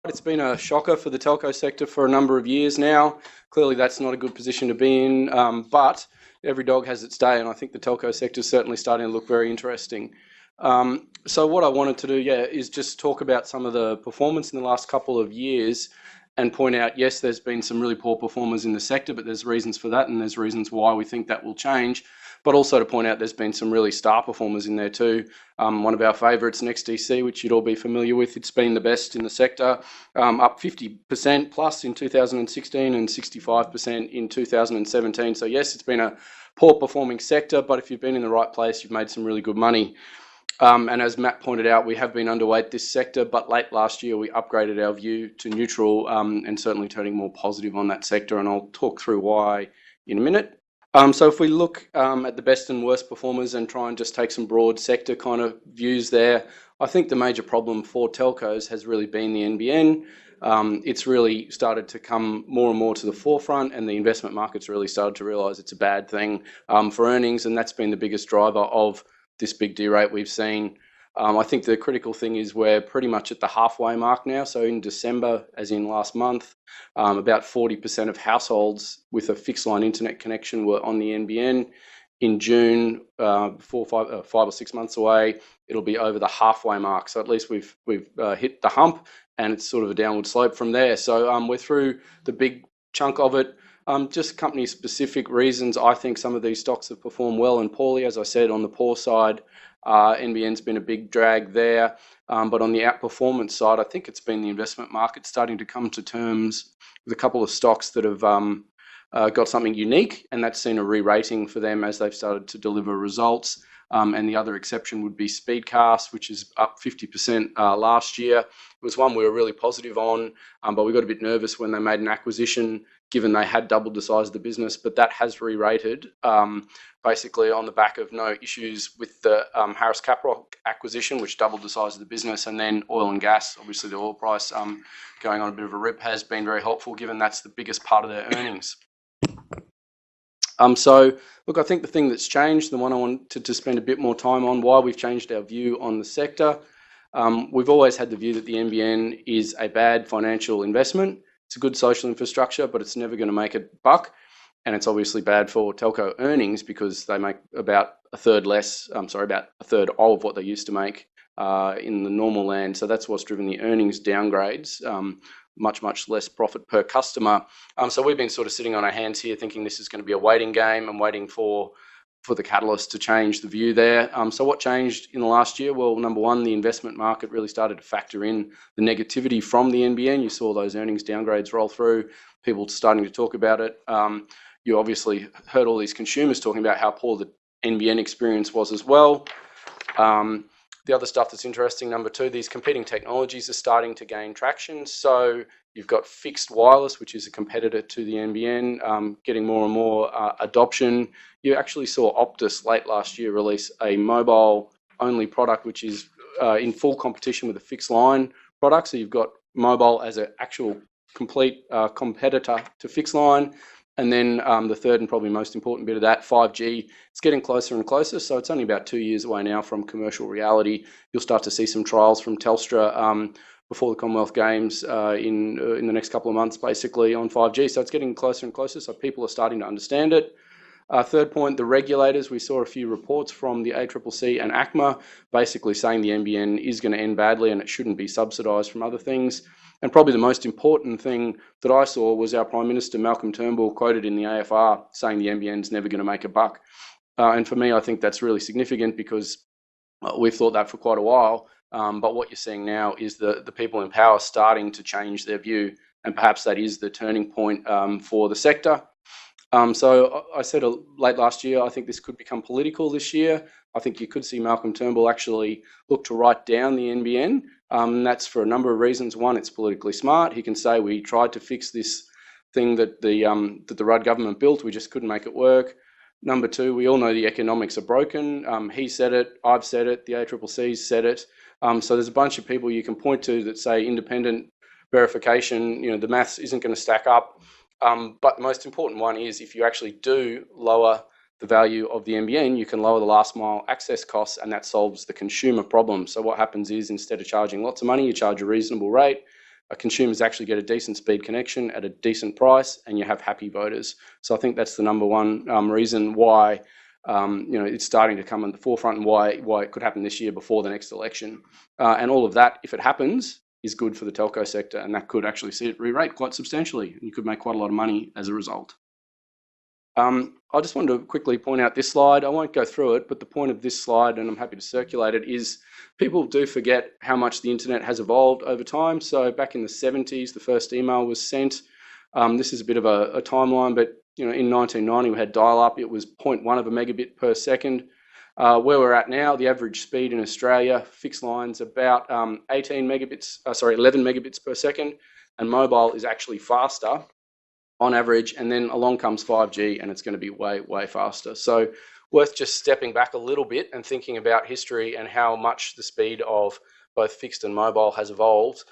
It's been a shocker for the telco sector for a number of years now. Clearly, that's not a good position to be in, but every dog has its day, and I think the telco sector is certainly starting to look very interesting. So what I wanted to do, is just talk about some of the performance in the last couple of years and point out, yes, there's been some really poor performers in the sector, but there's reasons for that and there's reasons why we think that will change. But also to point out there's been some really star performers in there too. One of our favourites, NextDC, which you'd all be familiar with, it's been the best in the sector, up 50% plus in 2016 and 65% in 2017. So yes, it's been a poor performing sector, but if you've been in the right place, you've made some really good money. And as Matt pointed out, we have been underweight this sector, but late last year we upgraded our view to neutral and certainly turning more positive on that sector, and I'll talk through why in a minute. So if we look at the best and worst performers and try and just take some broad sector kind of views there, I think the major problem for telcos has really been the NBN. It's really started to come more and more to the forefront, and the investment market's really started to realise it's a bad thing for earnings, and that's been the biggest driver of this big derate we've seen. I think the critical thing is we're pretty much at the halfway mark now. So in December, as in last month, about 40% of households with a fixed line internet connection were on the NBN. In June, 5 or 6 months away, it'll be over the halfway mark. So at least we've hit the hump, and it's sort of a downward slope from there. So we're through the big chunk of it. Just company-specific reasons, I think some of these stocks have performed well and poorly. As I said, on the poor side, NBN's been a big drag there. But on the outperformance side, I think it's been the investment market starting to come to terms with a couple of stocks that have got something unique, and that's seen a re-rating for them as they've started to deliver results. And the other exception would be Speedcast, which is up 50% last year. It was one we were really positive on, but we got a bit nervous when they made an acquisition, given they had doubled the size of the business, but that has re-rated basically on the back of no issues with the Harris Caprock acquisition, which doubled the size of the business, and then oil and gas. Obviously, the oil price going on a bit of a rip has been very helpful, given that's the biggest part of their earnings. So, look, I think the thing that's changed, the one I wanted to spend a bit more time on, why we've changed our view on the sector. We've always had the view that the NBN is a bad financial investment. It's a good social infrastructure, but it's never going to make a buck. And it's obviously bad for telco earnings because they make about a third of what they used to make in the normal land. So that's what's driven the earnings downgrades. Much less profit per customer. So we've been sort of sitting on our hands here thinking this is going to be a waiting game and waiting for the catalyst to change the view there. So what changed in the last year? Well, number one, the investment market really started to factor in the negativity from the NBN. You saw those earnings downgrades roll through, people starting to talk about it. You obviously heard all these consumers talking about how poor the NBN experience was as well. The other stuff that's interesting, number two, these competing technologies are starting to gain traction. So you've got fixed wireless, which is a competitor to the NBN, getting more and more adoption. You actually saw Optus late last year release a mobile-only product, which is in full competition with a fixed line product. So you've got mobile as an actual complete competitor to fixed line. And then the third and probably most important bit of that, 5G, it's getting closer and closer. So it's only about 2 years away now from commercial reality. You'll start to see some trials from Telstra before the Commonwealth Games in the next couple of months, basically, on 5G. So it's getting closer and closer. So people are starting to understand it. Third point, the regulators. We saw a few reports from the ACCC and ACMA basically saying the NBN is going to end badly and it shouldn't be subsidised from other things. And probably the most important thing that I saw was our Prime Minister, Malcolm Turnbull, quoted in the AFR saying the NBN's never going to make a buck. And for me, I think that's really significant because we've thought that for quite a while. But what you're seeing now is the people in power starting to change their view. And perhaps that is the turning point for the sector. So I said late last year, I think this could become political this year. I think you could see Malcolm Turnbull actually look to write down the NBN. That's for a number of reasons. One, it's politically smart. He can say we tried to fix this thing that the Rudd government built. We just couldn't make it work. Number two, we all know the economics are broken. He said it. I've said it. The ACCC's said it. So there's a bunch of people you can point to that say independent verification, the maths isn't going to stack up. But the most important one is if you actually do lower the value of the NBN, you can lower the last mile access costs, and that solves the consumer problem. So what happens is instead of charging lots of money, you charge a reasonable rate. consumers actually get a decent speed connection at a decent price, and you have happy voters. So I think that's the number one reason why it's starting to come in the forefront, and why it could happen this year before the next election. And all of that, if it happens, is good for the telco sector, and that could actually see it re-rate quite substantially, and you could make quite a lot of money as a result. I just wanted to quickly point out this slide. I won't go through it, but the point of this slide, and I'm happy to circulate it, is people do forget how much the internet has evolved over time. So back in the 70s, the first email was sent. This is a bit of a timeline, but in 1990 we had dial-up. It was 0.1 of a megabit per second. Where we're at now, the average speed in Australia, fixed lines, about 11 megabits per second, and mobile is actually faster on average, and then along comes 5G, and it's going to be way, way faster. So worth just stepping back a little bit and thinking about history and how much the speed of both fixed and mobile has evolved,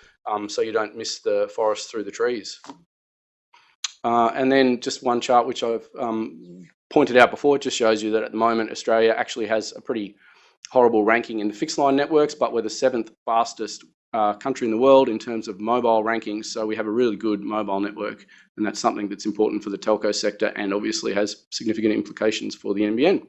so you don't miss the forest through the trees. And then just one chart which I've pointed out before, it just shows you that at the moment Australia actually has a pretty horrible ranking in the fixed line networks, but we're the 7th fastest country in the world in terms of mobile rankings. So we have a really good mobile network, and that's something that's important for the telco sector and obviously has significant implications for the NBN.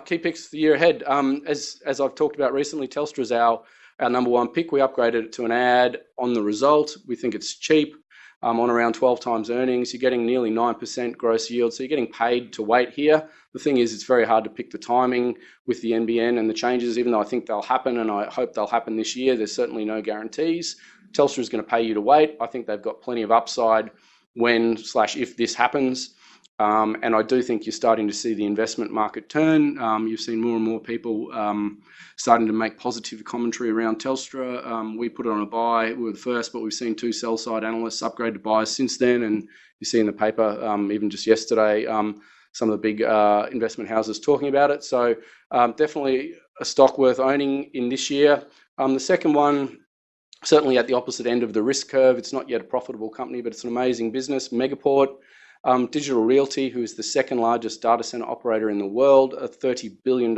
Key picks for the year ahead. As I've talked about recently, Telstra is our number one pick. We upgraded it to an ad on the result. We think it's cheap, on around 12 times earnings. You're getting nearly 9% gross yield, so you're getting paid to wait here. The thing is, it's very hard to pick the timing with the NBN and the changes, even though I think they'll happen, and I hope they'll happen this year. There's certainly no guarantees. Telstra is going to pay you to wait. I think they've got plenty of upside when/if this happens. And I do think you're starting to see the investment market turn. You've seen more and more people starting to make positive commentary around Telstra. We put it on a buy. We were the first, but we've seen 2 sell-side analysts upgrade to buys since then. And you see in the paper, even just yesterday, some of the big investment houses talking about it. So definitely a stock worth owning in this year. The second one, certainly at the opposite end of the risk curve. It's not yet a profitable company, but it's an amazing business. Megaport. Digital Realty, who is the 2nd largest data center operator in the world, a $30 billion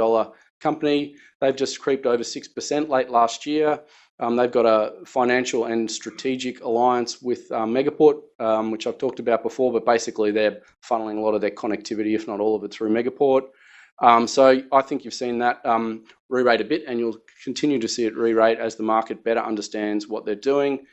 company. They've just creeped over 6% late last year. They've got a financial and strategic alliance with Megaport, which I've talked about before, but basically they're funneling a lot of their connectivity, if not all of it, through Megaport. So I think you've seen that re-rate a bit, and you'll continue to see it re-rate as the market better understands what they're doing.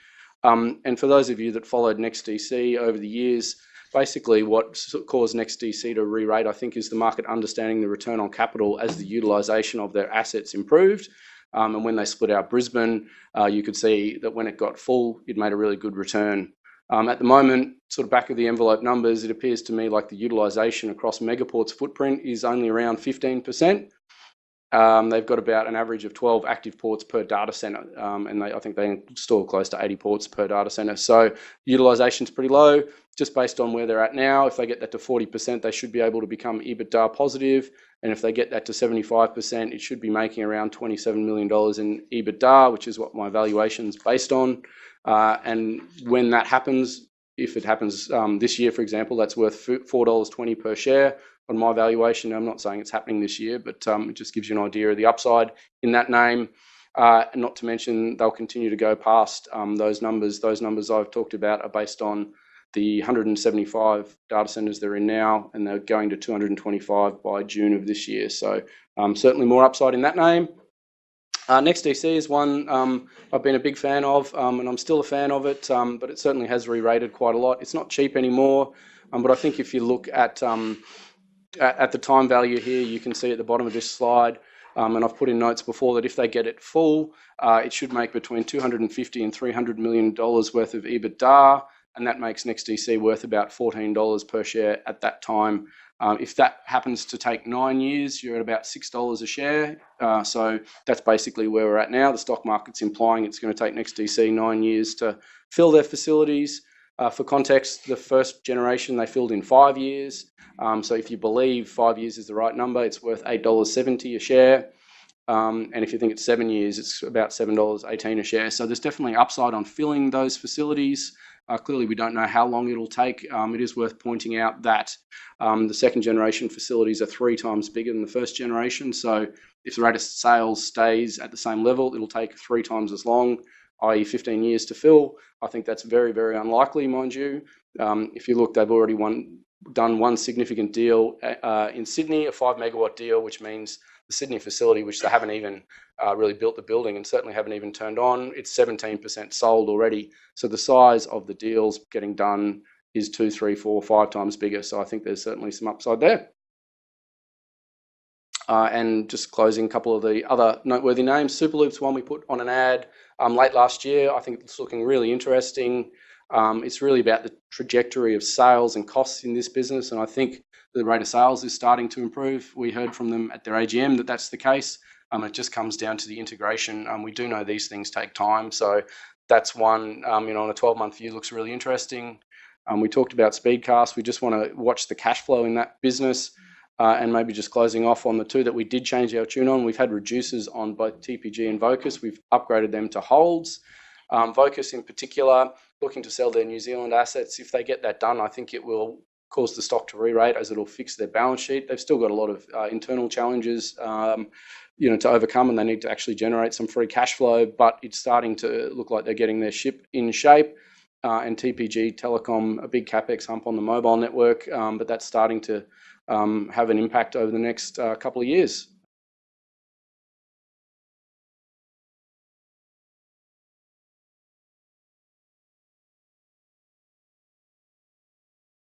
And for those of you that followed NextDC over the years, basically what caused NextDC to re-rate, I think, is the market understanding the return on capital as the utilisation of their assets improved. And when they split out Brisbane, you could see that when it got full, it made a really good return. At the moment, sort of back of the envelope numbers, it appears to me like the utilisation across Megaport's footprint is only around 15%. They've got about an average of 12 active ports per data center, and I think they install close to 80 ports per data center. So utilization is pretty low, just based on where they're at now. If they get that to 40%, they should be able to become EBITDA positive. And if they get that to 75%, it should be making around $27 million in EBITDA, which is what my valuation is based on. And when that happens, if it happens this year, for example, that's worth $4.20 per share. On my valuation, I'm not saying it's happening this year, but it just gives you an idea of the upside in that name. And not to mention, they'll continue to go past those numbers. Those numbers I've talked about are based on the 175 data centers they're in now, and they're going to 225 by June of this year. So certainly more upside in that name. NextDC is one I've been a big fan of, and I'm still a fan of it, but it certainly has re-rated quite a lot. It's not cheap anymore, but I think if you look at the time value here, you can see at the bottom of this slide, and I've put in notes before that if they get it full, it should make between $250 and $300 million worth of EBITDA, and that makes NextDC worth about $14 per share at that time. If that happens to take 9 years, you're at about $6 a share. So that's basically where we're at now. The stock market's implying it's going to take NextDC 9 years to fill their facilities. For context, the first generation they filled in 5 years. So if you believe 5 years is the right number, it's worth $8.70 a share. And if you think it's 7 years, it's about $7.18 a share. So there's definitely upside on filling those facilities. Clearly, we don't know how long it'll take. It is worth pointing out that the second generation facilities are 3 times bigger than the first generation. So if the rate of sales stays at the same level, it'll take 3 times as long, i.e. 15 years to fill. I think that's very, very unlikely, mind you. If you look, they've already done one significant deal in Sydney, a 5 megawatt deal, which means the Sydney facility, which they haven't even really built the building and certainly haven't even turned on, it's 17% sold already. So the size of the deals getting done is 2, 3, 4, 5 times bigger. So I think there's certainly some upside there. And just closing, a couple of the other noteworthy names. SuperLutz, one we put on an ad late last year. I think it's looking really interesting. It's really about the trajectory of sales and costs in this business, and I think the rate of sales is starting to improve. We heard from them at their AGM that that's the case. It just comes down to the integration. We do know these things take time, so that's one, on a 12-month view looks really interesting. We talked about Speedcast. We just want to watch the cash flow in that business, and maybe just closing off on the two that we did change our tune on. We've had reducers on both TPG and Vocus. We've upgraded them to holds. Vocus in particular, looking to sell their New Zealand assets. If they get that done, I think it will cause the stock to re-rate, as it'll fix their balance sheet. They've still got a lot of internal challenges to overcome, and they need to actually generate some free cash flow, but it's starting to look like they're getting their ship in shape. And TPG, Telecom, a big capex hump on the mobile network, but that's starting to have an impact over the next couple of years.